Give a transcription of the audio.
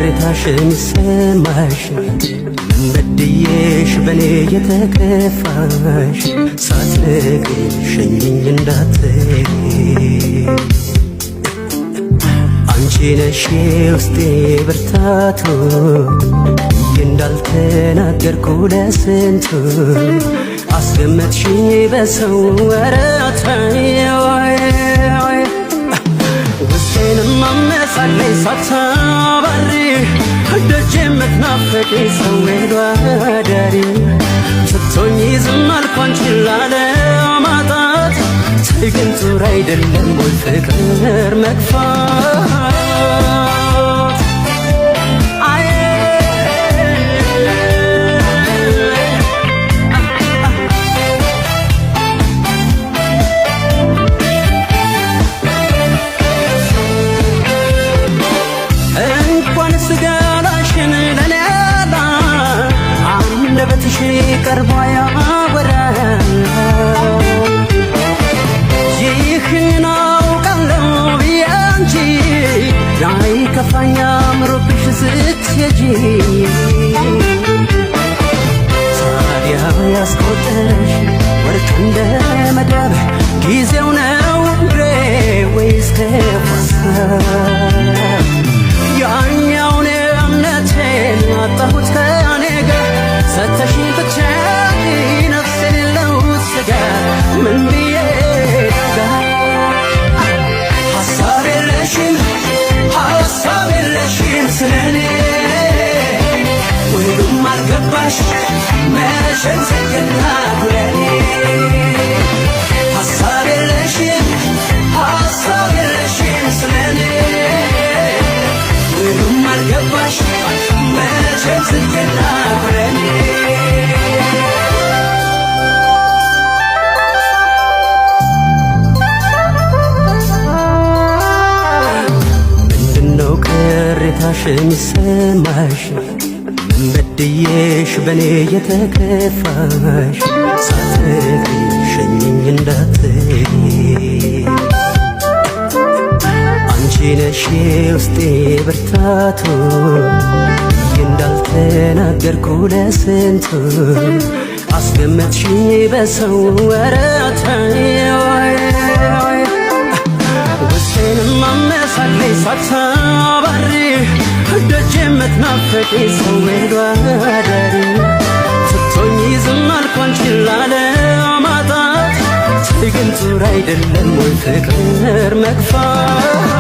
ቅሬታሽን ሰማሽ በድዬሽ በኔ የተከፋሽ ሳትነግሪኝ ሸኝኝ እንዳትሄጂ አንቺ ነሽ ውስጤ ብርታቱ እንዳልተናገርኩ ለስንቱ አስገመትሽኝ በሰው ወረታይ ውስጤንም አመሳለኝ ሳታባሪ ደጅ የምትናፈቂ ሰው ሄዷ ዳሪ ስትሆኚ ዝም አልኩ አንቺን ላለማጣት ተይ ግን ጥሩ አይደለም ወይ ፍቅር መግፋት አንደበትሽ ቀርቦ ያወራል ይህን አውቃለሁ ብዬ አንቺ አይከፋኝ አምሮብሽ ስትሄጂ ታዲያ ያስቆጠረሽ ወርቅ እንደ መዳብ ጊዜው ነው እንዴ ወይስ ተፋሰስ ያኛውን እምነቴን አጣሁት ከኔ ጋር ሰተሽኝ ብቻ ነፍስ የሌለው ስጋ ምን ብዬ ሀሳብ የለሽም ስለኔ ሁሉም አልገባሽ መሸን ዘገና ጉለኔ ሀሳብ የለሽም ስለኔ ሁሉም አልገባሽ መሸን ዘገና ጉለኔ ቅሬታሽን ሰማሽ በድዬሽ በኔ የተከፋሽ ሳትነግሪኝ ሸኝኝ እንዳትሄጂ አንቺ ነሽ ውስጤ ብርታቱ እንዳልተናገርኩ ለስንቱ አስገመትሽኝ በሰው ወረታይ ውስጤንም አመሳለኝ ሳታባሪ ደጅ የምትናፈቂ ሰው ሄዷ ዳሪ ስትሆኚ ዝም አልኩ አንቺን ላለማጣት ተይ ግን ጥሩ አይደለም ወይ ፍቅር መግፋት